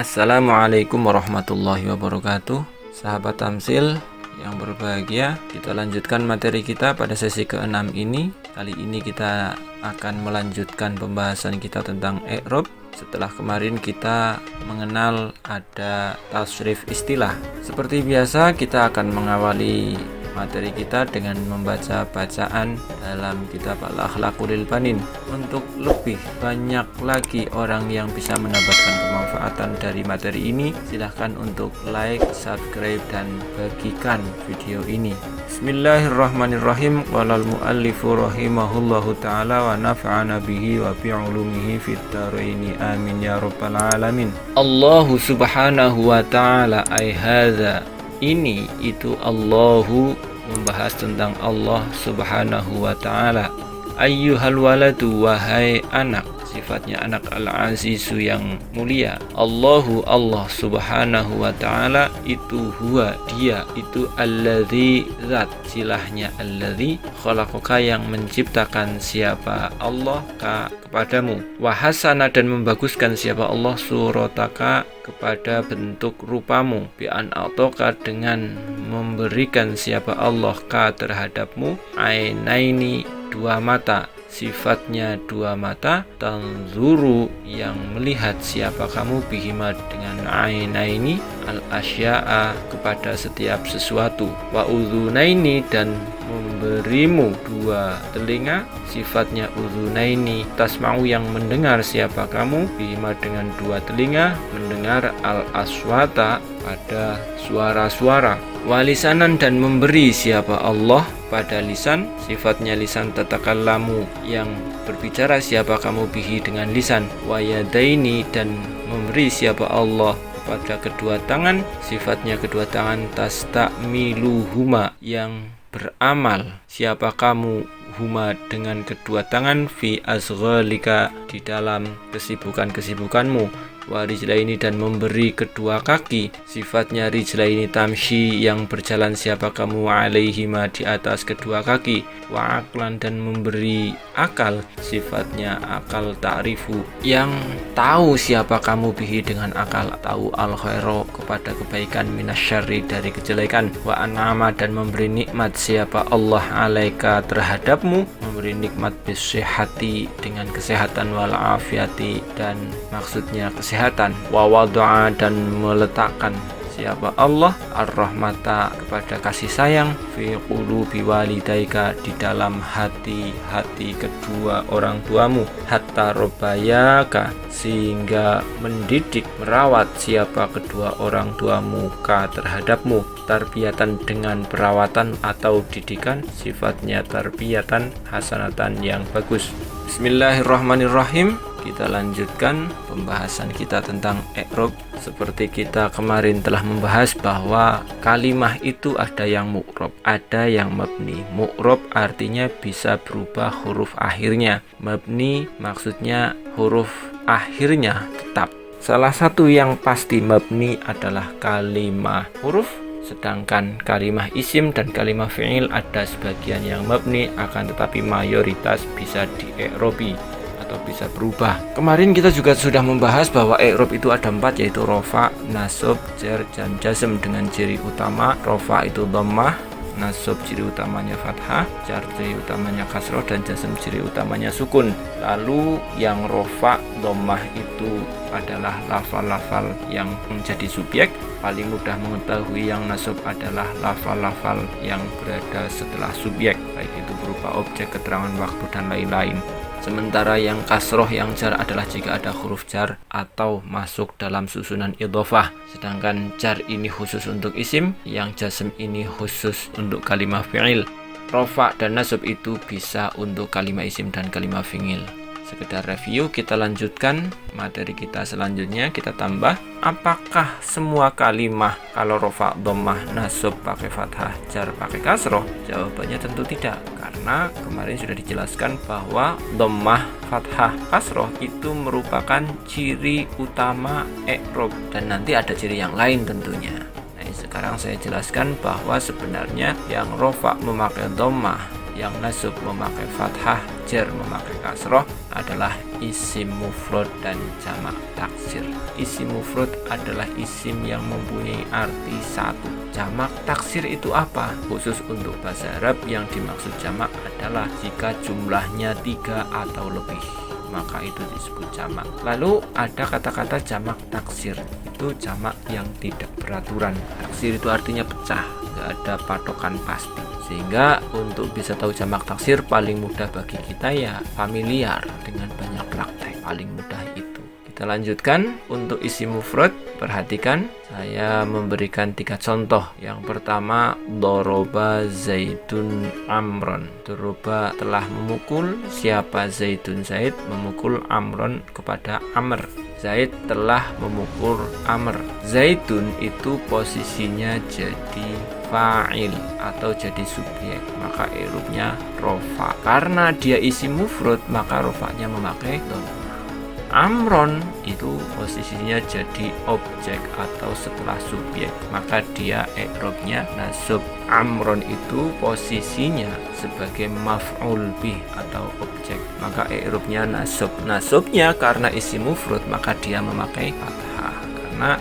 Assalamualaikum warahmatullahi wabarakatuh. Sahabat Tamsil yang berbahagia, kita lanjutkan materi kita pada sesi ke-6 ini. Kali ini kita akan melanjutkan pembahasan kita tentang i'rab. Setelah kemarin kita mengenal ada tasrif istilah. Seperti biasa kita akan mengawali materi kita dengan membaca bacaan dalam kitab Al-Akhlaqul Banin. Untuk lebih banyak lagi orang yang bisa mendapatkan kemanfaatan dari materi ini, silahkan untuk like, subscribe, dan bagikan video ini. Bismillahirrahmanirrahim. Walal muallifu rahimahullahu ta'ala wa nafa'ana bihi wa bi'ulumihi fit dharaini amin ya rabbal alamin. Allahu subhanahu wa ta'ala ay hadza, ini itu Allahu, membahas tentang Allah subhanahu wa ta'ala. Ayyuhal waladu, wahai anak, sifatnya anak al-azizu yang mulia. Allahu, Allah subhanahu wa ta'ala, itu huwa, dia, itu alladzi, zat, silahnya alladzi, khalaqaka, yang menciptakan siapa Allah, ka, kepadamu. Wahasana, dan membaguskan siapa Allah, surataka, kepada bentuk rupamu. Bi'an atoka, dengan memberikan siapa Allah ka terhadapmu. Ainaini, dua mata, sifatnya dua mata. Tanzuru, yang melihat siapa kamu, bihima, dengan ainaini, al-asya'a, kepada setiap sesuatu. Wa udhunaini, dan memberimu dua telinga, sifatnya udhunaini. Tasma'u, yang mendengar siapa kamu, bihima, dengan dua telinga, mendengar al-aswata, pada suara-suara. Walisanan, dan memberi siapa Allah pada lisan, sifatnya lisan tatakallamu, yang berbicara siapa kamu bihi, dengan lisan. Wayadaini, dan memberi siapa Allah pada kedua tangan, sifatnya kedua tangan. Tastamiluhuma, yang beramal siapa kamu huma, dengan kedua tangan. Fi asghalika, di dalam kesibukan-kesibukanmu. Warijlaini, dan memberi kedua kaki, sifatnya rijlaini tamshi, yang berjalan siapa kamu alaihima, di atas kedua kaki. Wa aqlan, dan memberi akal, sifatnya akal ta'rifu, yang tahu siapa kamu bihi, dengan akal, tahu al khairu, kepada kebaikan, minasyarri, dari kejelekan. Wa an'ama, dan memberi nikmat siapa Allah alaika, terhadapmu, memberi nikmat bisihhati, dengan kesehatan, wal afiyati, dan maksudnya kesehatan. Wa wada'a, dan meletakkan siapa Allah ar-rahmata, kepada kasih sayang, fi qulubi walidaika, di dalam hati-hati kedua orang tuamu. Hatta robbayaka, sehingga mendidik, merawat siapa kedua orang tuamu ka, terhadapmu. Tarbiyatan, dengan perawatan atau didikan, sifatnya tarbiyatan hasanatan, yang bagus. Bismillahirrahmanirrahim. Kita lanjutkan pembahasan kita tentang i'rab. Seperti kita kemarin telah membahas bahwa kalimah itu ada yang mu'rab, ada yang mabni. Mu'rab artinya bisa berubah huruf akhirnya. Mabni maksudnya huruf akhirnya tetap. Salah satu yang pasti mabni adalah kalimah huruf. Sedangkan kalimah isim dan kalimah fi'il ada sebagian yang mabni, akan tetapi mayoritas bisa di-i'rabi atau bisa berubah. Kemarin kita juga sudah membahas bahwa i'rab itu ada 4, yaitu rofa, nasab, jar, dan jazm. Dengan ciri utama, rofa itu dhammah, nasab ciri utamanya fathah, jar ciri utamanya kasroh, dan jazm ciri utamanya sukun. Lalu yang rofa, dhammah itu adalah lafal-lafal yang menjadi subjek. Paling mudah mengetahui yang nasab adalah lafal-lafal yang berada setelah subjek, baik itu berupa objek, keterangan waktu, dan lain-lain. Sementara yang kasroh, yang jar adalah jika ada huruf jar atau masuk dalam susunan idhofah. Sedangkan jar ini khusus untuk isim, yang jazm ini khusus untuk kalimah fi'il. Rofa dan nasab itu bisa untuk kalimah isim dan kalimah fi'il. Sekedar review, kita lanjutkan materi kita selanjutnya. Kita tambah, apakah semua kalimah kalau rofa, dhammah, nasab pakai fathah, jar pakai kasroh? Jawabannya tentu tidak, karena kemarin sudah dijelaskan bahwa dhammah, fathah, kasroh itu merupakan ciri utama i'rab, dan nanti ada ciri yang lain tentunya. Sekarang saya jelaskan bahwa sebenarnya yang rofa memakai dhammah, yang nasab memakai fathah, jar memakai kasroh adalah isim mufrad dan jamak taksir. Isim mufrad adalah isim yang mempunyai arti satu. Jamak taksir itu apa? Khusus untuk bahasa Arab yang dimaksud jamak adalah jika jumlahnya 3 atau lebih, maka itu disebut jamak. Lalu ada kata-kata jamak taksir, itu jamak yang tidak beraturan. Taksir itu artinya pecah, nggak ada patokan pasti. Sehingga untuk bisa tahu jamak taksir paling mudah bagi kita ya familiar dengan banyak praktek, paling mudah itu. Kita lanjutkan untuk isim mufrad. Perhatikan, saya memberikan 3 contoh. Yang pertama, doroba Zaidun Amron. Doroba telah memukul. Siapa? Zaidun. Zaid memukul Amron kepada Amr. Zaid telah memukul Amr. Zaidun itu posisinya jadi fa'il atau jadi subjek, maka i'rabnya rofa. Karena dia isim mufrad, maka rofanya memakai dhammah. Amron itu posisinya jadi objek atau setelah subjek, maka dia i'rabnya nasab. Amron itu posisinya sebagai maf'ul bih atau objek, maka i'rabnya nasab. Nasabnya karena isim mufrad, maka dia memakai fathah. Karena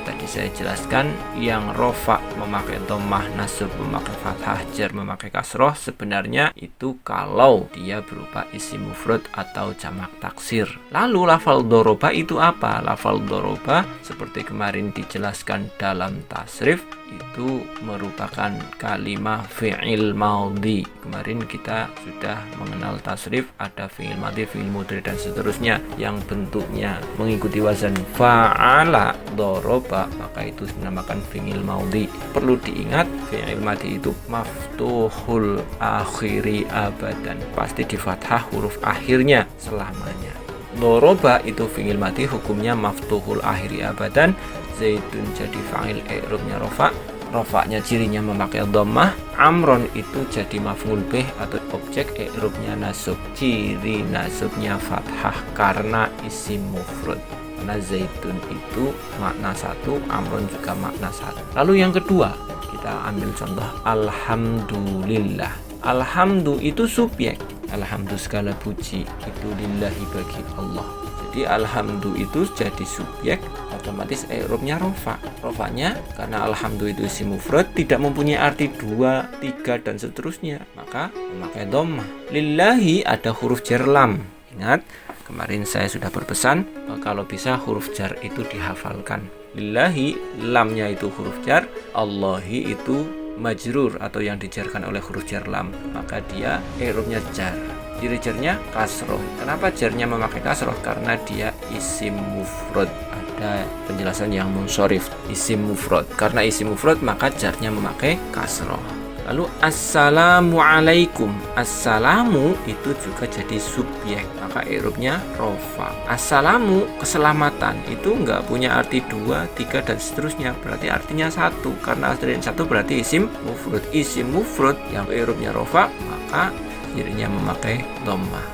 tadi saya jelaskan, yang rofa memakai dhammah, nasab memakai fathah, jar memakai kasroh, sebenarnya itu kalau dia berupa isim mufrad atau jamak taksir. Lalu lafal doroba itu apa? Lafal doroba seperti kemarin dijelaskan dalam tasrif, itu merupakan kalimah fi'il madhi. Kemarin kita sudah mengenal tasrif, ada fi'il madhi, fi'il mudhari dan seterusnya yang bentuknya mengikuti wazan fa'ala doroba, maka itu dinamakan fi'il madhi. Perlu diingat, fi'il madhi itu maftuhul akhiri abadan, pasti di fathah huruf akhirnya selamanya. Doroba itu fi'il madhi, hukumnya maftuhul akhiri abadan. Zaidun jadi fa'il, i'rabnya rofa. Rofanya cirinya memakai dhammah. Amron itu jadi maf'ul bih atau objek, i'rabnya nasab. Ciri nasabnya fathah karena isim mufrad. Karena Zaidun itu makna satu, Amron juga makna satu. Lalu yang kedua, kita ambil contoh alhamdulillah. Alhamdu itu subjek. Alhamdu segala puji itu lillahi bagi Allah. Jadi alhamdu itu jadi subjek, otomatis i'rabnya rofa. Rofanya karena alhamdu itu isim mufrad, tidak mempunyai arti 2, 3 dan seterusnya, maka memakai dhammah. Lillahi ada huruf jar lam. Ingat, kemarin saya sudah berpesan kalau bisa huruf jar itu dihafalkan. Lillahi, lamnya itu huruf jar, Allahi itu majrur atau yang dijarkan oleh huruf jar lam, maka dia i'rabnya jar. Ciri jarnya kasroh. Kenapa jarnya memakai kasroh? Karena dia isim mufrad. Ada penjelasan yang munsorif, isim mufrad. Karena isim mufrad maka jarnya memakai kasroh. Lalu assalamualaikum. Assalamu itu juga jadi subjek, maka i'rabnya rofa. Assalamu keselamatan itu enggak punya arti 2, 3 dan seterusnya, berarti artinya 1. Karena artinya 1 berarti isim mufrad. Isim mufrad yang i'rabnya rofa, maka cirinya memakai dhammah.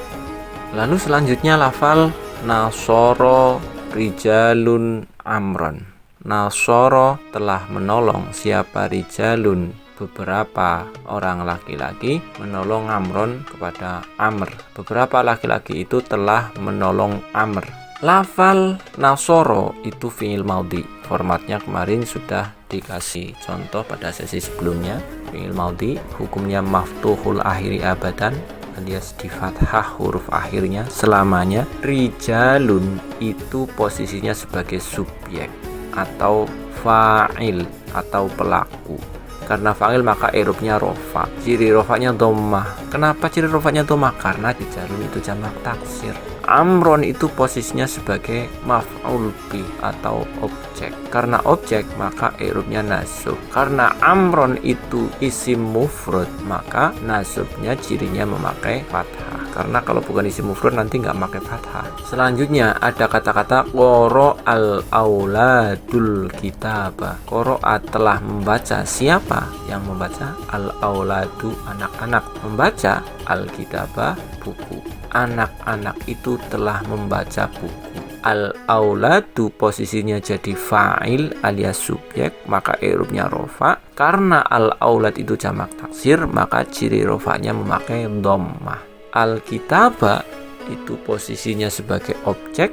Lalu selanjutnya lafal nasoro rijalun amron. Nasoro telah menolong. Siapa? Rijalun, beberapa orang laki-laki menolong Amron kepada Amr. Beberapa laki-laki itu telah menolong Amr. Lafal nasoro itu fi'il madhi. Formatnya kemarin sudah dikasih contoh pada sesi sebelumnya. Fi'il madhi hukumnya maftuhul akhiri abadan, alias di fathah huruf akhirnya selamanya. Rijalun itu posisinya sebagai subjek atau fa'il atau pelaku. Karena fa'il maka i'rabnya rofa. Ciri rofanya dhammah. Kenapa ciri rofanya dhammah? Karena rijalun itu jamak taksir. Amron itu posisinya sebagai maf'ul bih atau objek. Karena objek maka i'rabnya nasab. Karena Amron itu isim mufrad, maka nasabnya cirinya memakai fathah. Karena kalau bukan isim mufrad nanti nggak pakai fathah. Selanjutnya ada kata-kata qara al-auladul kitaba. Qara'a telah membaca. Siapa yang membaca? Al-auladu, anak-anak. Membaca al-kitaba, buku. Anak-anak itu telah membaca buku. al-auladu posisinya jadi fa'il alias subjek, maka i'rabnya rofa. Karena al-aulad itu jamak taksir, maka ciri rofanya memakai dhammah. Al-kitaba itu posisinya sebagai objek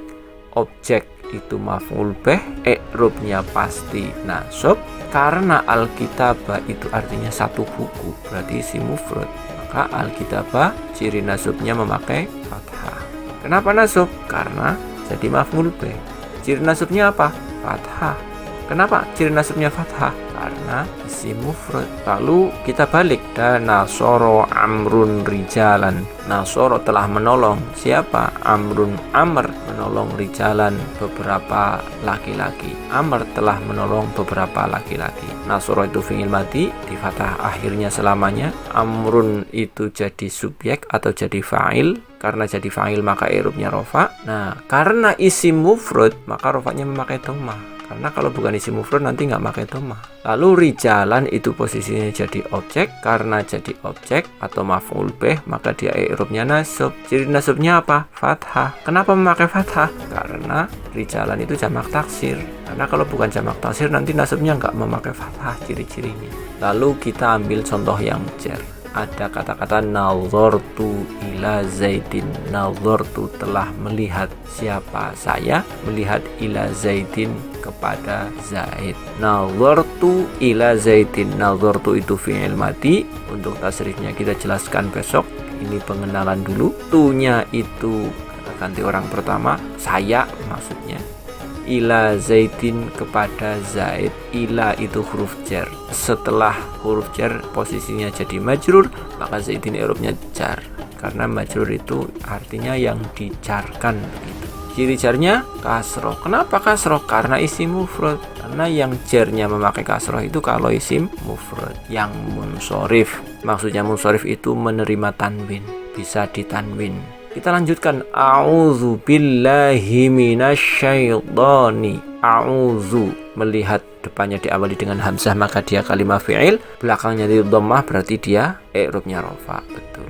itu maf'ul bih, i'rabnya pasti nasab. Karena al-kitaba itu artinya satu buku, berarti isim mufrad, maka al-kitaba ciri nasabnya memakai fathah. Kenapa nasab? Karena jadi maf'ul bih. Ciri nasabnya apa? Fathah. Kenapa ciri nasabnya fathah? Karena isim mufrad. Lalu kita balik, dan nasoro amrun rijalan. Nasoro telah menolong siapa? Amrun, Amr menolong rijalan, beberapa laki-laki. Amr telah menolong beberapa laki-laki. Nasoro itu fi'il madi di fathah akhirnya selamanya. Amrun itu jadi subjek atau jadi fa'il. Karena jadi fa'il maka i'rabnya rofa. Nah, karena isim mufrad maka rofanya memakai dhammah. Karena kalau bukan isim mufrad nanti nggak pakai dhammah. Lalu rijalan itu posisinya jadi objek. Karena jadi objek atau maf'ul bih maka dia i'rabnya nasab. Ciri nasabnya apa? Fathah. Kenapa memakai fathah? Karena rijalan itu jamak taksir. Karena kalau bukan jamak taksir nanti nasabnya nggak memakai fathah ciri-cirinya. Lalu kita ambil contoh yang jar. Ada kata-kata nazartu ila zaidin. Nazartu telah melihat siapa? Saya melihat ila zaidin kepada Zaid. Nazartu ila zaidin. Nazartu itu fi'il madi. Untuk tasrifnya kita jelaskan besok. Ini pengenalan dulu. Tu-nya itu ganti orang pertama, saya maksudnya. Ila zaidin kepada Zaid. Ila itu huruf jar. Setelah huruf jar posisinya jadi majrur, maka zaidin i'rabnya jar. Karena majrur itu artinya yang dijarkan begitu. Ciri jarnya kasroh. Kenapa kasroh? Karena isim mufrad. Karena yang jarnya memakai kasroh itu kalau isim mufrad. Yang munsorif. Maksudnya munsorif itu menerima tanwin. Bisa ditanwin. Kita lanjutkan. A'udzu billahi minasyaitani. A'udzu, melihat depannya diawali dengan hamzah maka dia kalimah fi'il, belakangnya di dhammah berarti dia i'rabnya rofa. Betul.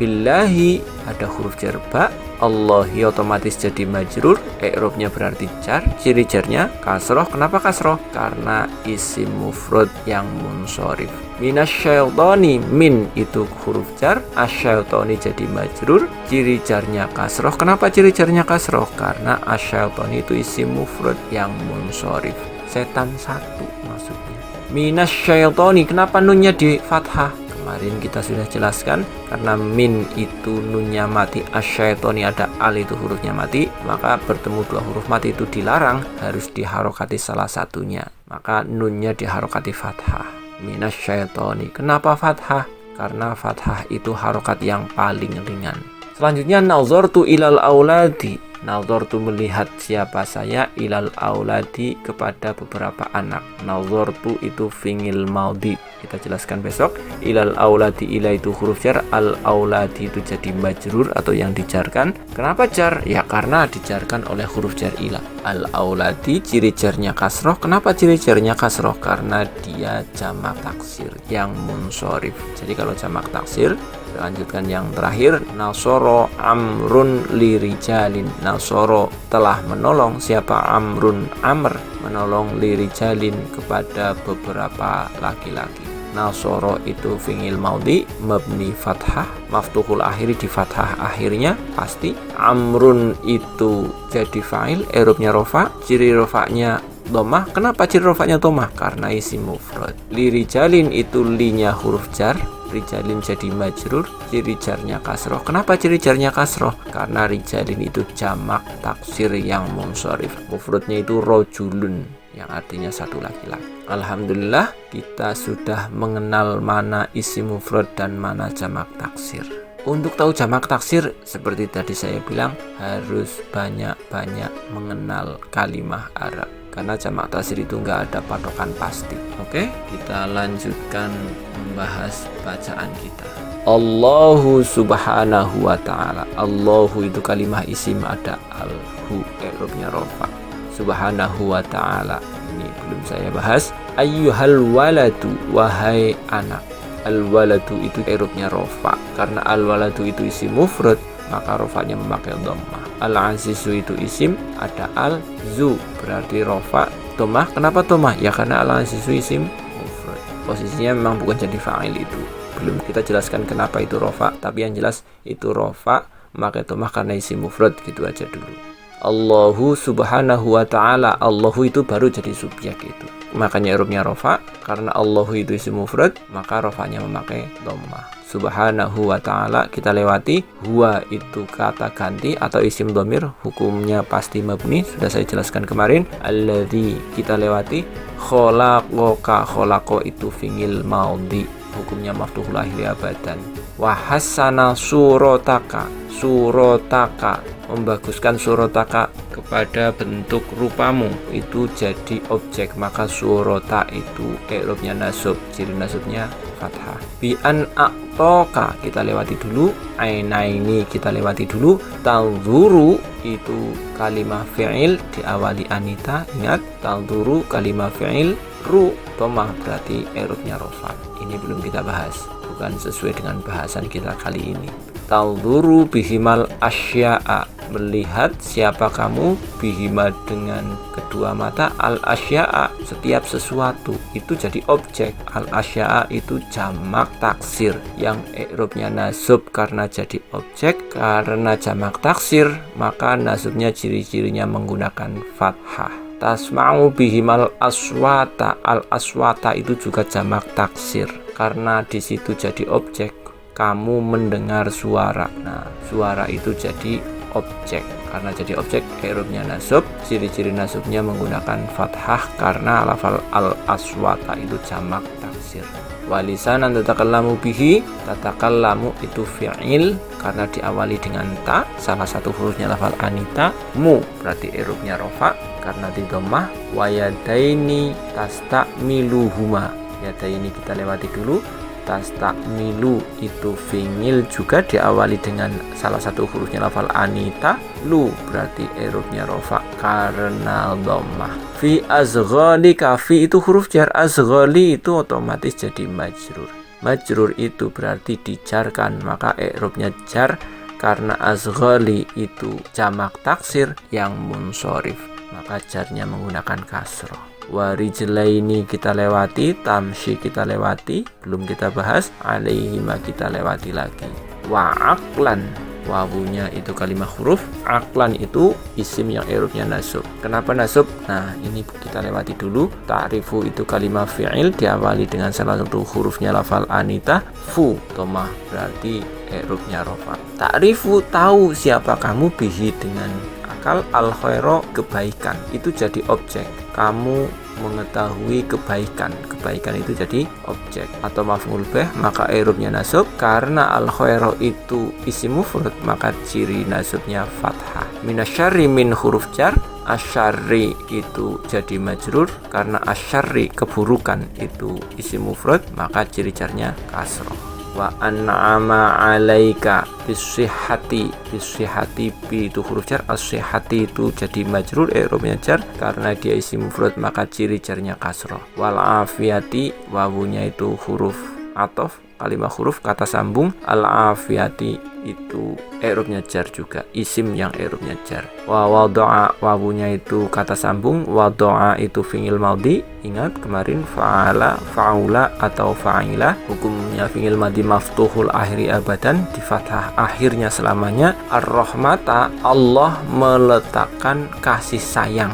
Billahi ada huruf jar ba, Allahi otomatis jadi majrur, i'rabnya berarti jar, ciri jarnya kasroh. Kenapa kasroh? Karena isim mufrad yang munsorif. Minasyaitani, min itu huruf jar, asyaitani jadi majrur, ciri jarnya kasroh. Kenapa ciri jarnya kasroh? Karena asyaitani itu isim mufrad yang munsorif. Setan satu maksudnya. Minasyaitani, kenapa nunnya di fathah? Kemarin kita sudah jelaskan, karena min itu nunnya mati, asyaitani ada al itu hurufnya mati, maka bertemu dua huruf mati itu dilarang, harus diharokati salah satunya, maka nunnya diharokati fathah. Minasyaitani. Kenapa fathah? Karena fathah itu harokat yang paling ringan. Selanjutnya nazartu ilal auladi. Nazartu melihat siapa? Saya ilal auladi kepada beberapa anak. Nazartu itu fi'il madhi. Kita jelaskan besok. Ilal auladi, ila itu huruf jar, al auladi itu jadi majrur atau yang dijarkan. Kenapa jar? Ya karena dijarkan oleh huruf jar ila. Al auladi ciri jarnya kasroh. Kenapa ciri jarnya kasroh? Karena dia jamak taksir yang munsorif. Jadi kalau jamak taksir, lanjutkan yang terakhir. Nasoro amrun lirijalin. Nasoro telah menolong siapa? Amrun, Amr menolong lirijalin kepada beberapa laki-laki. Nasoro itu fi'il maudhi mabni fathah, maftuhul akhiri di fathah akhirnya pasti. Amrun itu jadi fa'il, i'rabnya rofa, ciri rofanya dhammah. Kenapa ciri rofanya dhammah? Karena isim mufrad. Lirijalin itu linya huruf jar, rijalin jadi majrur, ciri jarnya kasroh. Kenapa ciri jarnya kasroh? Karena rijalin itu jamak taksir yang munsorif. Mufradnya itu rojulun, yang artinya satu laki-laki. Alhamdulillah kita sudah mengenal mana isim mufrad dan mana jamak taksir. Untuk tahu jamak taksir, seperti tadi saya bilang, harus banyak-banyak mengenal kalimah Arab. Karena jamak taksir itu nggak ada patokan pasti. Oke, kita lanjutkan membahas bacaan kita. Allahu subhanahu wa ta'ala. Allahu itu kalimah isim, ada al-hu, i'rabnya rofa. Subhanahu wa ta'ala. Ini belum saya bahas. Ayyuhal waladu, wahai anak. Al-waladu itu i'rabnya rofa. Karena al-waladu itu isim mufrad, maka rofanya memakai dhammah. Al-azizu itu isim, ada al-zu berarti rofa dhammah. Kenapa dhammah? Ya karena al-azizu isim mufrad. Posisinya memang bukan jadi fa'il itu. Belum kita jelaskan kenapa itu rofa, tapi yang jelas itu rofa memakai dhammah karena isim mufrad, gitu aja dulu. Allahu subhanahu wa ta'ala, Allahu itu baru jadi subjek itu. Makanya i'rabnya rofa, karena Allahu itu isim mufrad, maka rofanya memakai dhammah. Subhanahu wa ta'ala kita lewati. Huwa itu kata ganti atau isim dhamir, hukumnya pasti mabni, sudah saya jelaskan kemarin. Alladzi kita lewati. Khalaqaka, khalaqa itu fi'il madhi, hukumnya maftuhul akhir abadan. Wa hassana surotaka, surotaka membaguskan surotaka kepada bentuk rupamu, itu jadi objek, maka surota itu i'rabnya nasab, ciri nasabnya fathah. Bi an a'toka kita lewati dulu. Ainaini kita lewati dulu. Tanzuru itu kalimah fi'il diawali anita, ingat tanzuru kalimah fi'il, ru dhammah berarti i'rabnya rofa. Ini belum kita bahas, bukan sesuai dengan bahasan kita kali ini. Tanzuru bihimal asya'a, melihat siapa kamu, bihima dengan kedua mata, al asya'a setiap sesuatu, itu jadi objek. Al asya'a itu jamak taksir yang i'rabnya nasab karena jadi objek. Karena jamak taksir maka nasabnya ciri-cirinya menggunakan fathah. Tasma'u bihimal aswata, al aswata itu juga jamak taksir karena di situ jadi objek, kamu mendengar suara. Nah, suara itu jadi objek, karena jadi objek i'rabnya nasab, ciri-ciri nasabnya menggunakan fathah karena lafal al aswata itu jamak taksir. Walisanan tatakallamu bihi, tatakallamu itu fi'il karena diawali dengan ta, salah satu hurufnya lafal anita. Mu berarti i'rabnya rofa karena di dhammah. Wayadaini tastamiluhuma, yadaini kita lewati dulu. Tastakmilu itu fi'il juga diawali dengan salah satu hurufnya lafal anita. Lu berarti i'rabnya rofa karena dhammah. Fi azghalika, fi itu huruf jar, azghali itu otomatis jadi majrur. Majrur itu berarti dijarkan, maka i'rabnya jar karena azghali itu jamak taksir yang munsharif, maka jarnya menggunakan kasroh. Warijlaini kita lewati, tamshi kita lewati, belum kita bahas. Alaihima kita lewati lagi. Wa aqlan, wawunya itu kalimah huruf, aqlan itu isim yang i'rabnya nasab. Kenapa nasab? Nah, ini kita lewati dulu. Ta'rifu itu kalimah fi'il diawali dengan salah satu hurufnya lafal anita. Fu dhammah berarti i'rabnya rofa. Ta'rifu tahu siapa kamu, bihi dengan akal, al khaira kebaikan itu jadi objek, kamu mengetahui kebaikan, kebaikan itu jadi objek atau maf'ul bih, maka i'rabnya nasab karena al khaira itu isim mufrad, maka ciri nasabnya fathah. Minasyarri min huruf jar, asyarri itu jadi majrur karena asyarri keburukan itu isim mufrad, maka ciri jarnya kasroh. Wa an'ama 'alaika bisihhati, bisihhati bi itu huruf jar, as-sihhati itu jadi majrur i'rabnya jar karena dia isim mufrad, maka ciri jarnya kasroh. Wal afiyati, wawunya itu huruf ataf, kalimah huruf kata sambung. Al afiyati itu i'rabnya jar juga, isim yang i'rabnya jar. Wa wada'a, wawunya itu kata sambung, wada'a itu fi'il madhi. Ingat kemarin fa'ala, fa'ula atau fa'ila, hukumnya fi'il madhi maftuhul akhiri abadan, di fathah akhirnya selamanya. Ar-rahmata, Allah meletakkan kasih sayang.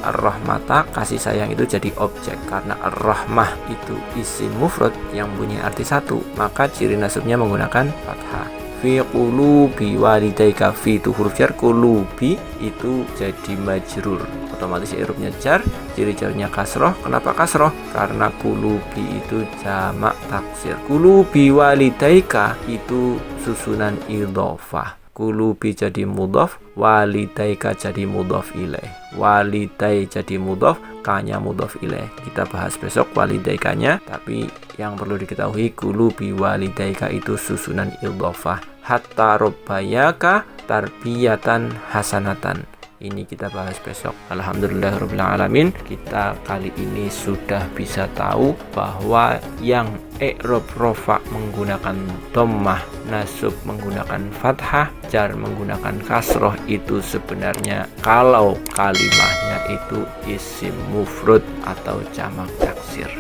Ar-rahmata kasih sayang itu jadi objek karena ar-rahmah itu isim mufrad yang punya arti satu, maka ciri nasabnya menggunakan fathah. Fi qulubi walidaika, fi itu huruf jar, qulubi itu jadi majrur, otomatis i'rabnya jar, ciri jarnya kasroh. Kenapa kasroh? Karena qulubi itu jamak taksir. Qulubi walidaika itu susunan idhofah. Qulubi jadi mudhaf, walidaika jadi mudhaf ilaih. Walidai jadi mudhaf, kanya mudhaf ilaih. Kita bahas besok walidaikanya, tapi yang perlu diketahui qulubi walidaika itu susunan idhofah. Hatta rabbayaka tarbiyatan hasanatan, ini kita bahas besok. Alhamdulillahirrahmanirrahim, kita kali ini sudah bisa tahu bahwa yang i'rab rofa menggunakan dhammah, nasab menggunakan fathah, jar menggunakan kasroh itu sebenarnya kalau kalimahnya itu isim mufrad atau jamak taksir.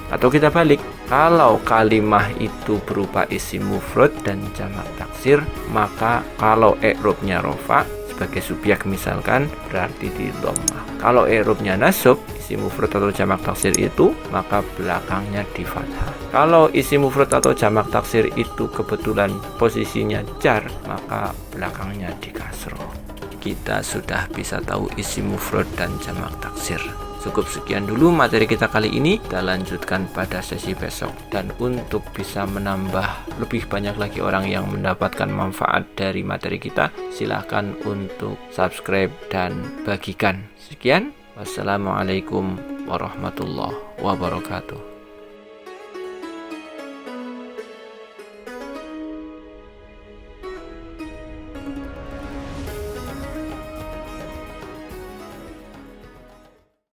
Atau kita balik, kalau kalimah itu berupa isim mufrad dan jamak taksir, maka kalau i'rabnya rofa sebagai subjek misalkan berarti di dhammah. Kalau i'rabnya nasab isim mufrad atau jamak taksir itu, maka belakangnya di fathah. Kalau isim mufrad atau jamak taksir itu kebetulan posisinya jar, maka belakangnya di kasroh. Kita sudah bisa tahu isim mufrad dan jamak taksir. Cukup sekian dulu materi kita kali ini. Kita lanjutkan pada sesi besok. Dan untuk bisa menambah lebih banyak lagi orang yang mendapatkan manfaat dari materi kita, silahkan untuk subscribe dan bagikan. Sekian. Wassalamualaikum warahmatullahi wabarakatuh.